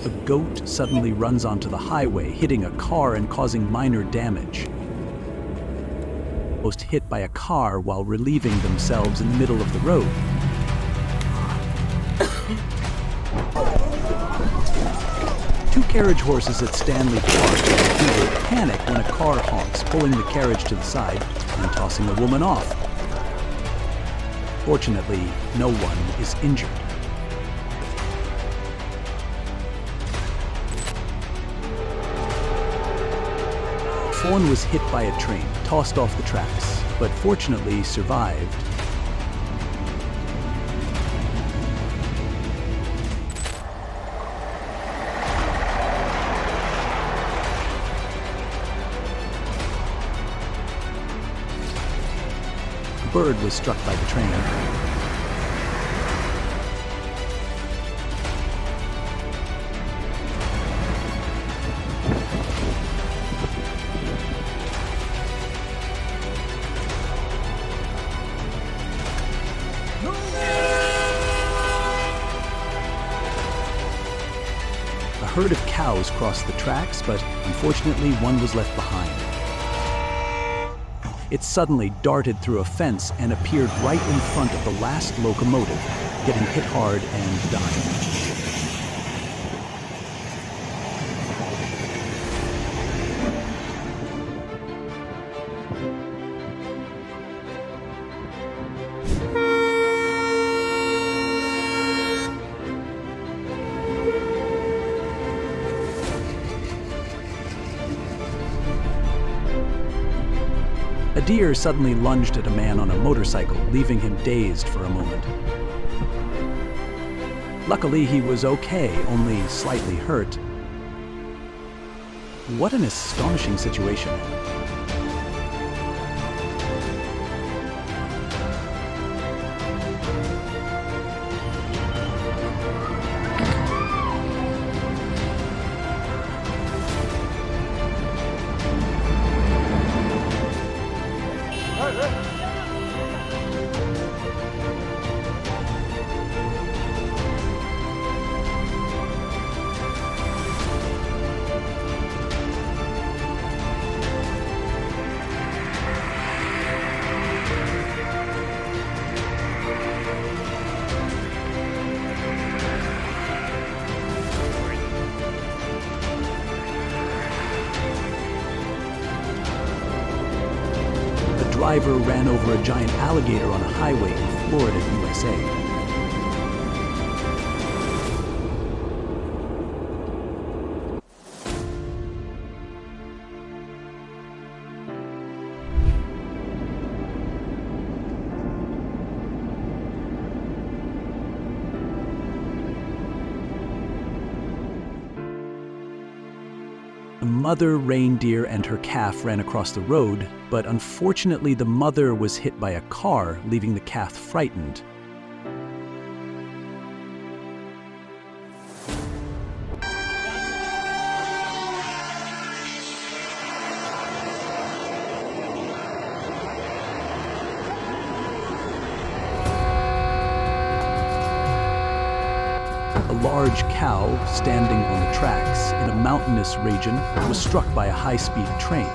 a goat suddenly runs onto the highway, hitting a car and causing minor damage. Almost hit by a car while relieving themselves in the middle of the road. Two carriage horses at Stanley Park will panic when a car honks, pulling the carriage to the side and tossing a woman off. Fortunately, no one is injured. Fawn was hit by a train, tossed off the tracks, but fortunately survived. A bird was struck by the train. A herd of cows crossed the tracks, but unfortunately one was left behind. It suddenly darted through a fence and appeared right in front of the last locomotive, getting hit hard and dying. A deer suddenly lunged at a man on a motorcycle, leaving him dazed for a moment. Luckily, he was okay, only slightly hurt. What an astonishing situation. A driver ran over a giant alligator on a highway in Florida, USA. The mother reindeer and her calf ran across the road, but unfortunately the mother was hit by a car, leaving the calf frightened. A large cow, standing on the tracks in a mountainous region, was struck by a high-speed train.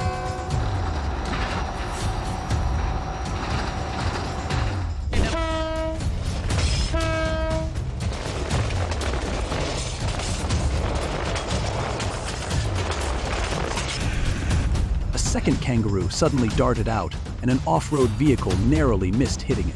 A second kangaroo suddenly darted out, and an off-road vehicle narrowly missed hitting it.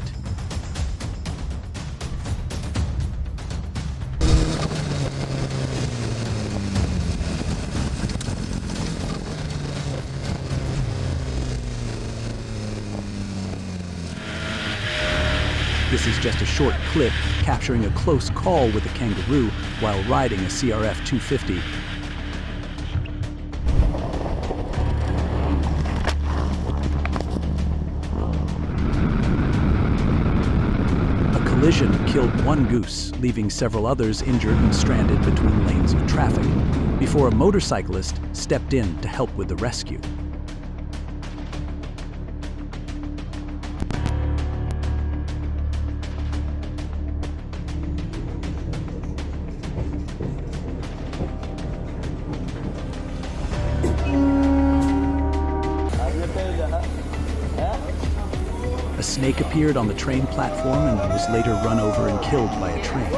This is just a short clip capturing a close call with a kangaroo while riding a CRF 250. A collision killed one goose, leaving several others injured and stranded between lanes of traffic, before a motorcyclist stepped in to help with the rescue. A snake appeared on the train platform and was later run over and killed by a train.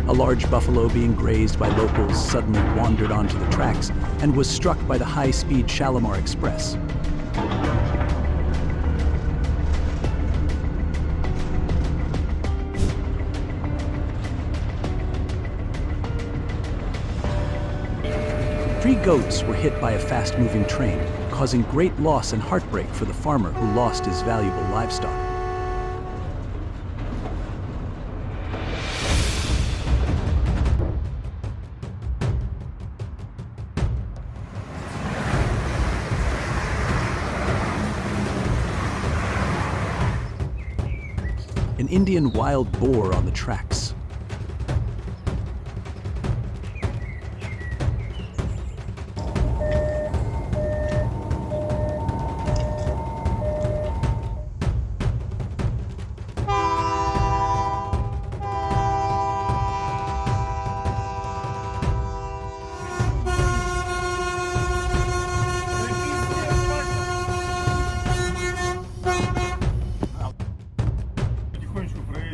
A large buffalo being grazed by locals suddenly wandered onto the tracks and was struck by the high-speed Shalimar Express. Three goats were hit by a fast-moving train, causing great loss and heartbreak for the farmer who lost his valuable livestock. An Indian wild boar on the tracks.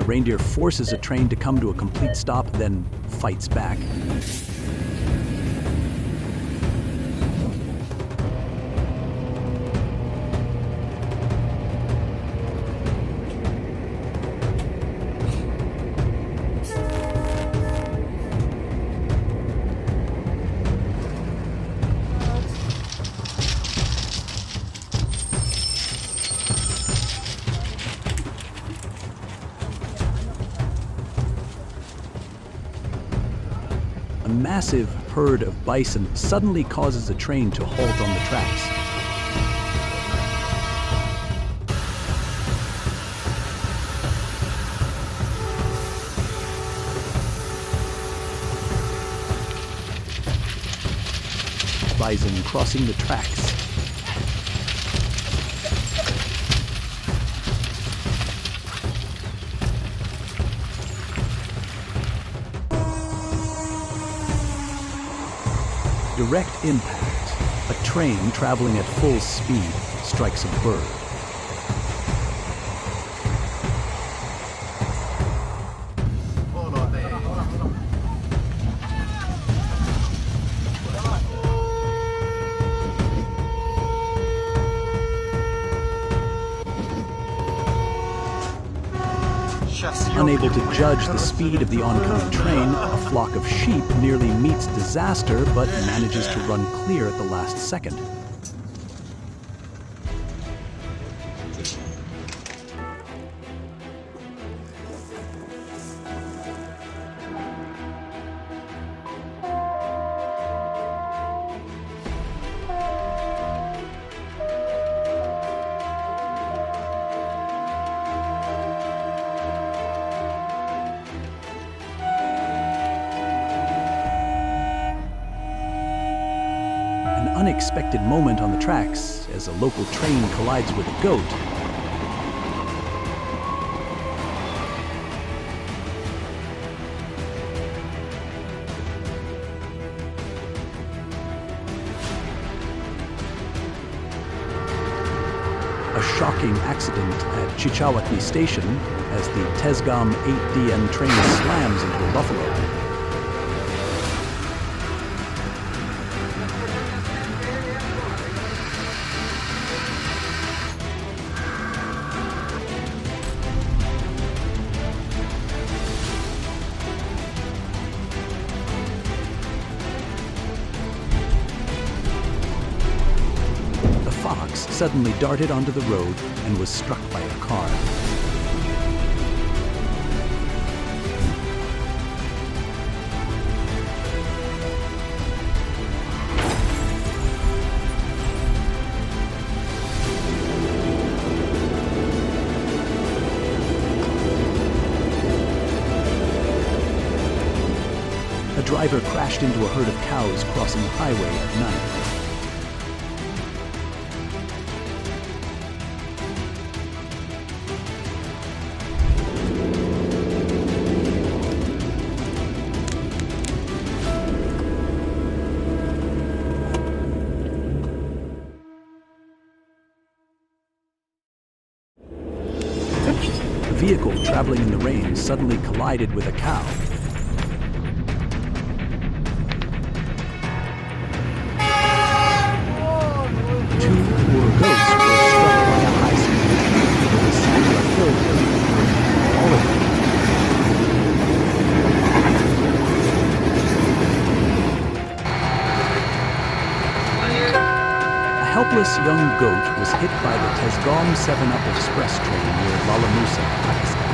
A reindeer forces a train to come to a complete stop, then fights back. A massive herd of bison suddenly causes a train to halt on the tracks. Bison crossing the tracks. Direct impact. A train traveling at full speed strikes a bird. Unable to judge the speed of the oncoming train, a flock of sheep nearly meets disaster but manages to run clear at the last second. An unexpected moment on the tracks as a local train collides with a goat. A shocking accident at Chichawatni Station as the Tesgam 8DN train slams into a buffalo. Fox suddenly darted onto the road and was struck by a car. A driver crashed into a herd of cows crossing the highway at night. vehicle traveling in the rain suddenly collided with a cow. Two poor goats were struck by a high-speed train over the side of a hill during all of them. A helpless young goat was hit by the Tezgom 7-Up Express train near Lalamusa, Pakistan.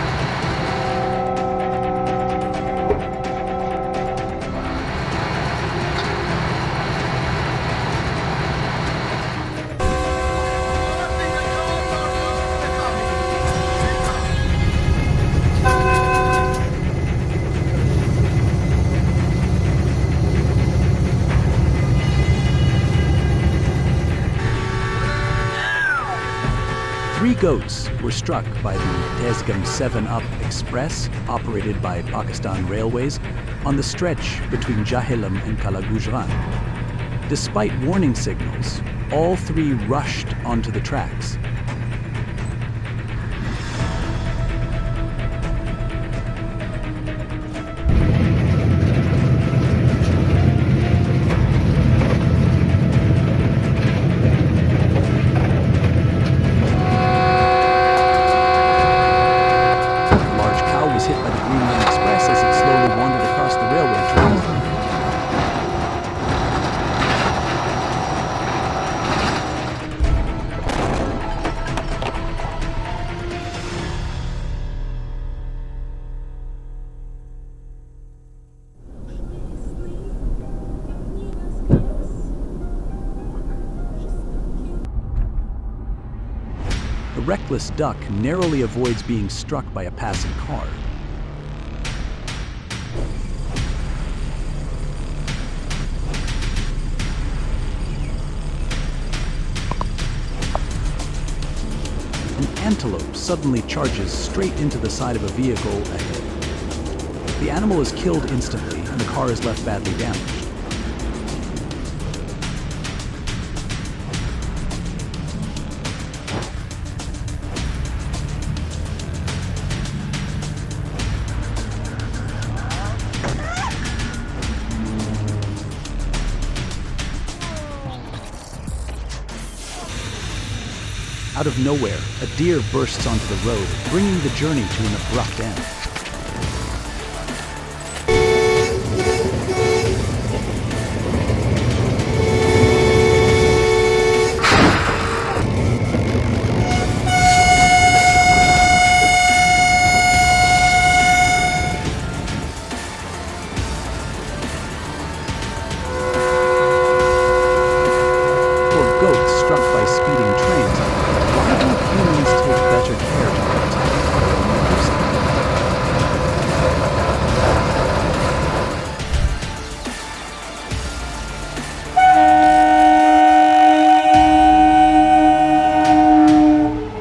Three goats were struck by the Tezgam 7-Up Express, operated by Pakistan Railways, on the stretch between Jahilum and Kalagujran. Despite warning signals, all three rushed onto the tracks. The reckless duck narrowly avoids being struck by a passing car. An antelope suddenly charges straight into the side of a vehicle ahead. The animal is killed instantly, and the car is left badly damaged. Out of nowhere, a deer bursts onto the road, bringing the journey to an abrupt end. For goats struck by speeding trains, why don't humans take better care to protect their own motorcycle?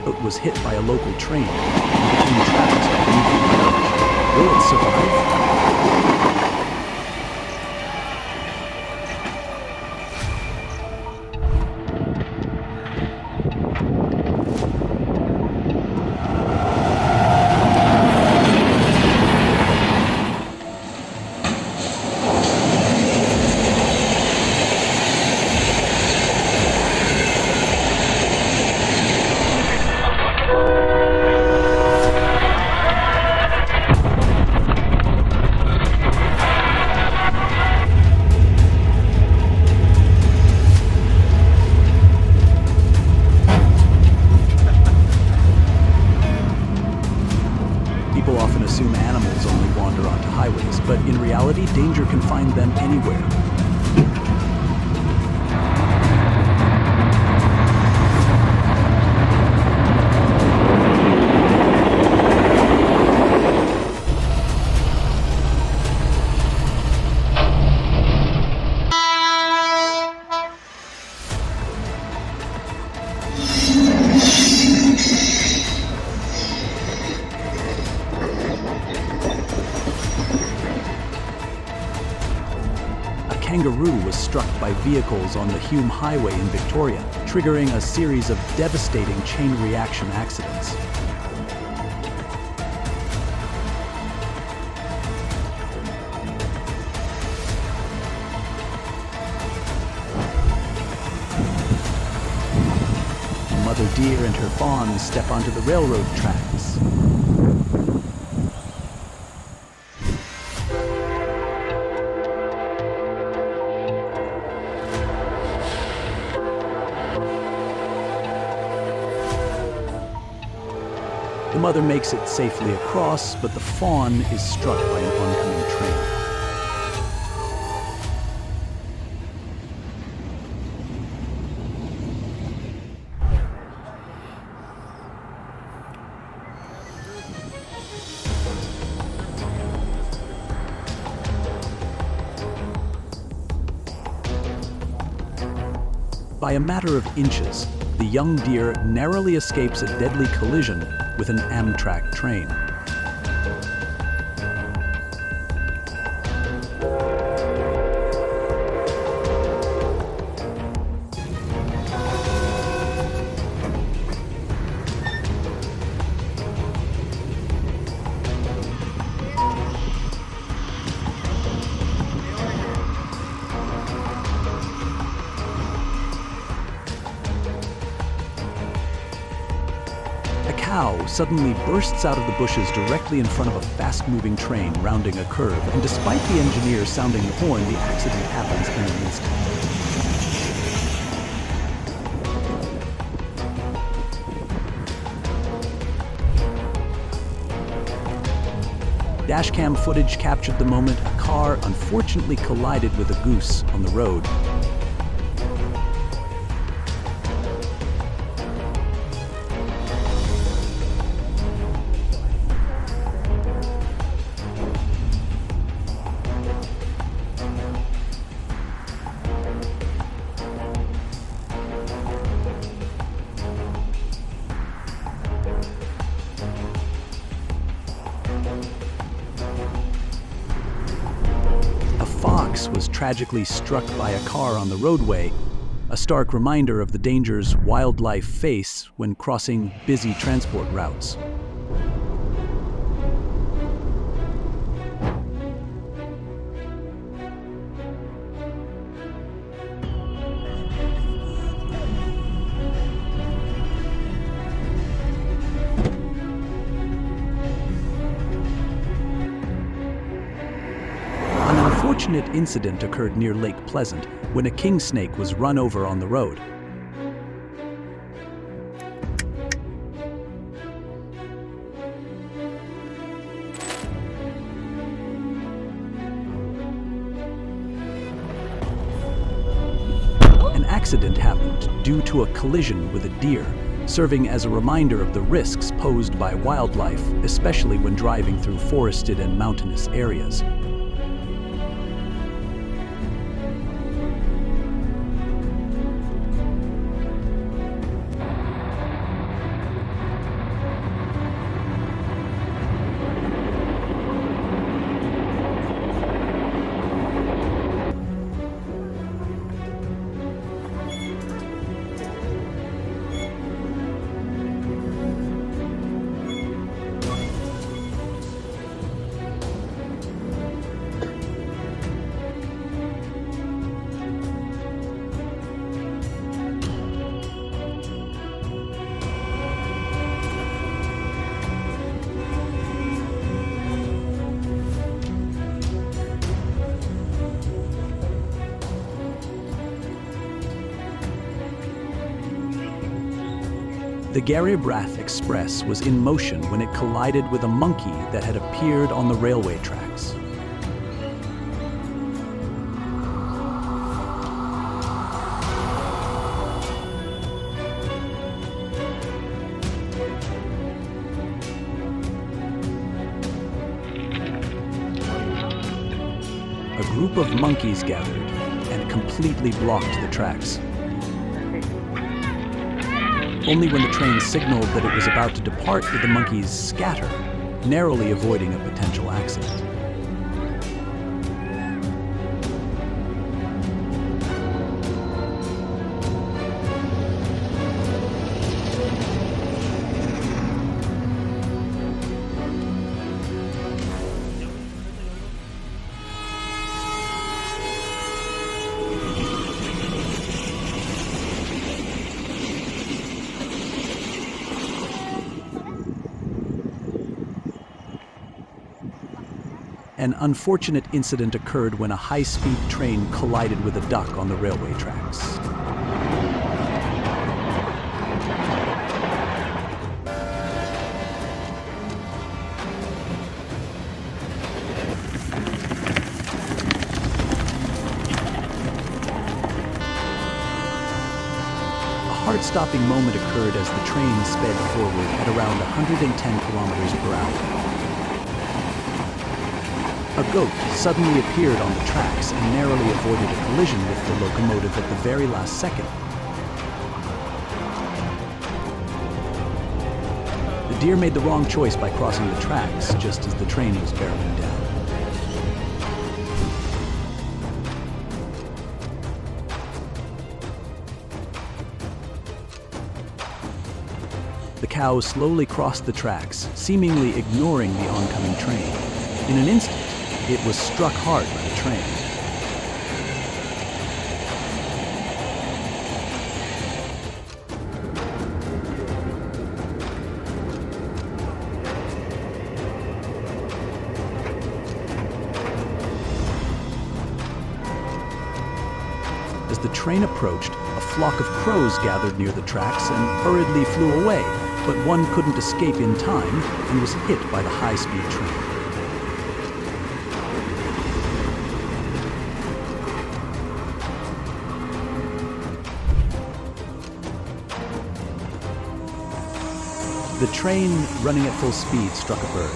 It was hit by a local train and between tracks beneath the carriage. Will it survive? People often assume animals only wander onto highways, but in reality, danger can find them anywhere. Kangaroo was struck by vehicles on the Hume Highway in Victoria, triggering a series of devastating chain reaction accidents. mother deer and her fawn step onto the railroad tracks. The mother makes it safely across, but the fawn is struck by an oncoming train. By a matter of inches, the young deer narrowly escapes a deadly collision with an Amtrak train. A cow suddenly bursts out of the bushes directly in front of a fast-moving train rounding a curve, and despite the engineer sounding the horn, the accident happens in an instant. Dashcam footage captured the moment a car unfortunately collided with a goose on the road. Was tragically struck by a car on the roadway, a stark reminder of the dangers wildlife face when crossing busy transport routes. An unfortunate incident occurred near Lake Pleasant when a king snake was run over on the road. An accident happened due to a collision with a deer, serving as a reminder of the risks posed by wildlife, especially when driving through forested and mountainous areas. The Garibrath Express was in motion when it collided with a monkey that had appeared on the railway tracks. A group of monkeys gathered and completely blocked the tracks. Only when the train signaled that it was about to depart did the monkeys scatter, narrowly avoiding a potential accident. An unfortunate incident occurred when a high-speed train collided with a duck on the railway tracks. A heart-stopping moment occurred as the train sped forward at around 110 kilometers per hour. A goat suddenly appeared on the tracks and narrowly avoided a collision with the locomotive at the very last second. The deer made the wrong choice by crossing the tracks just as the train was barreling down. The cow slowly crossed the tracks, seemingly ignoring the oncoming train. In an instant, it was struck hard by the train. As the train approached, a flock of crows gathered near the tracks and hurriedly flew away, but one couldn't escape in time and was hit by the high-speed train. The train, running at full speed, struck a bird.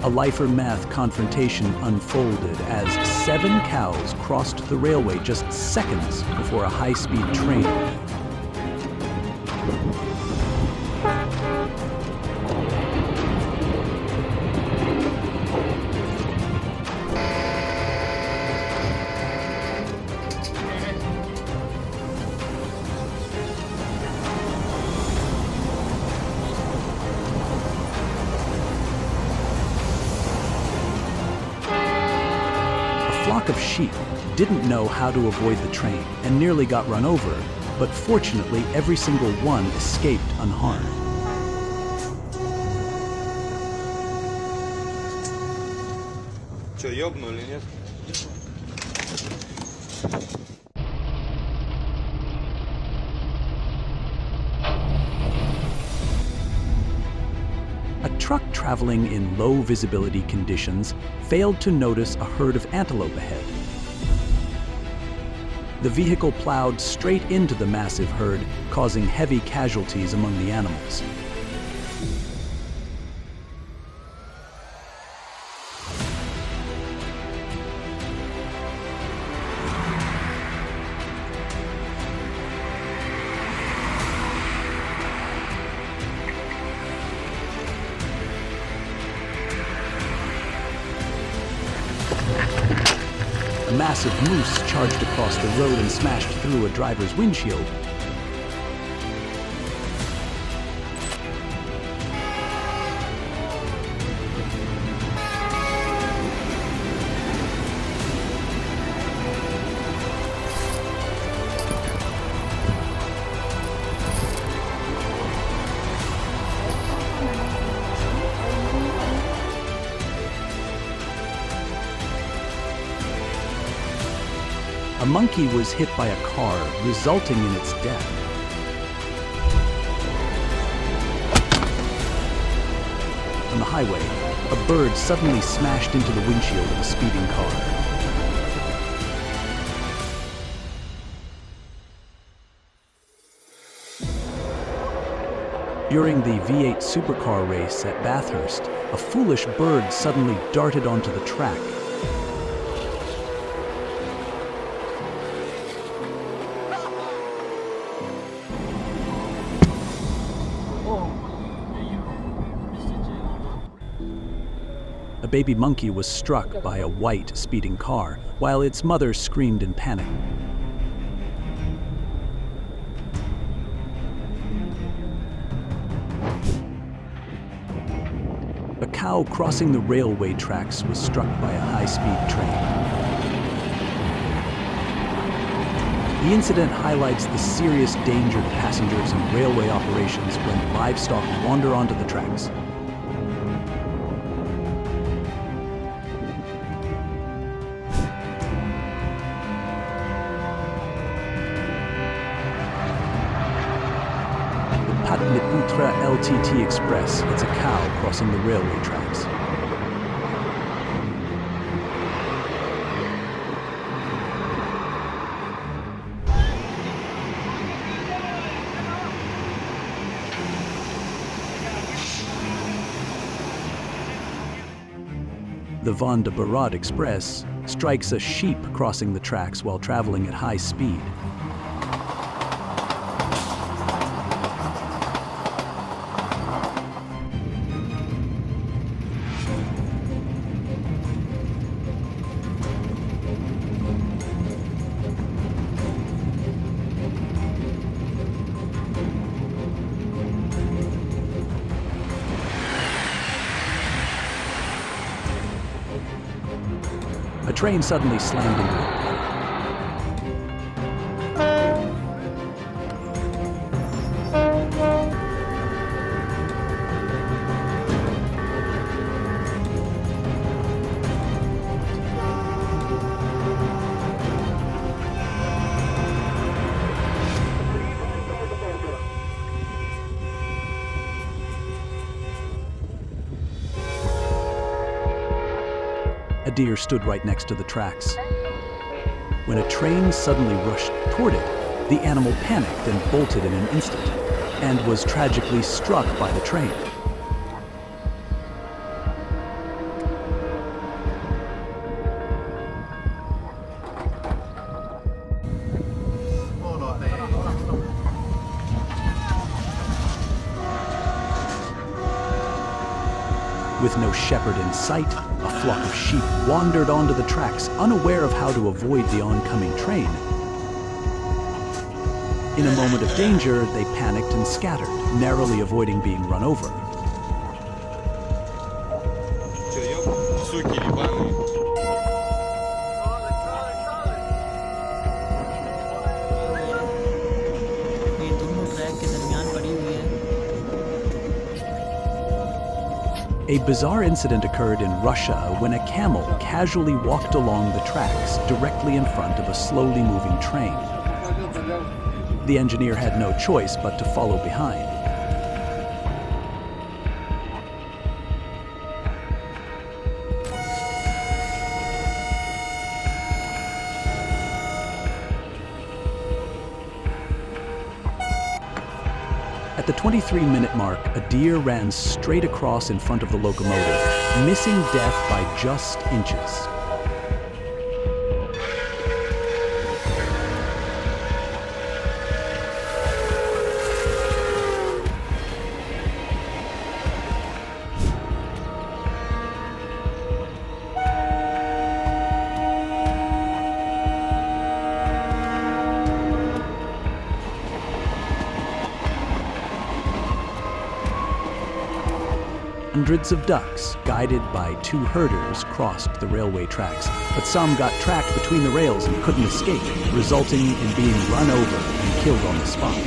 A life-or-math confrontation unfolded as 7 cows crossed the railway just seconds before a high-speed train. A flock of sheep didn't know how to avoid the train and nearly got run over, but fortunately every single one escaped unharmed. Что, ёбнули, нет? A truck traveling in low visibility conditions failed to notice a herd of antelope ahead. The vehicle plowed straight into the massive herd, causing heavy casualties among the animals. A massive moose charged across the road and smashed through a driver's windshield. A monkey was hit by a car, resulting in its death. On the highway, a bird suddenly smashed into the windshield of a speeding car. During the V8 supercar race at Bathurst, a foolish bird suddenly darted onto the track. baby monkey was struck by a white speeding car, while its mother screamed in panic. A cow crossing the railway tracks was struck by a high-speed train. The incident highlights the serious danger to passengers in railway operations when livestock wander onto the tracks. The Patliputra LTT Express hits a cow crossing the railway tracks. The Vande Bharat Express strikes a sheep crossing the tracks while traveling at high speed. A train suddenly slammed into it. A deer stood right next to the tracks. When a train suddenly rushed toward it, the animal panicked and bolted in an instant, and was tragically struck by the train. With no shepherd in sight, a flock of sheep wandered onto the tracks, unaware of how to avoid the oncoming train. In a moment of danger, they panicked and scattered, narrowly avoiding being run over. A bizarre incident occurred in Russia when a camel casually walked along the tracks directly in front of a slowly moving train. The engineer had no choice but to follow behind. At the 23-minute mark, a deer ran straight across in front of the locomotive, missing death by just inches. Hundreds of ducks, guided by two herders, crossed the railway tracks, but some got trapped between the rails and couldn't escape, resulting in being run over and killed on the spot.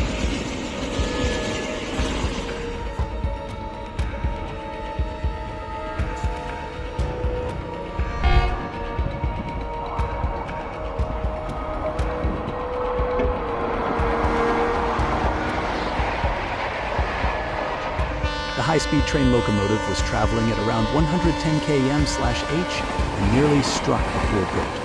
The high-speed train locomotive was traveling at around 110 km/h and nearly struck a poor goat.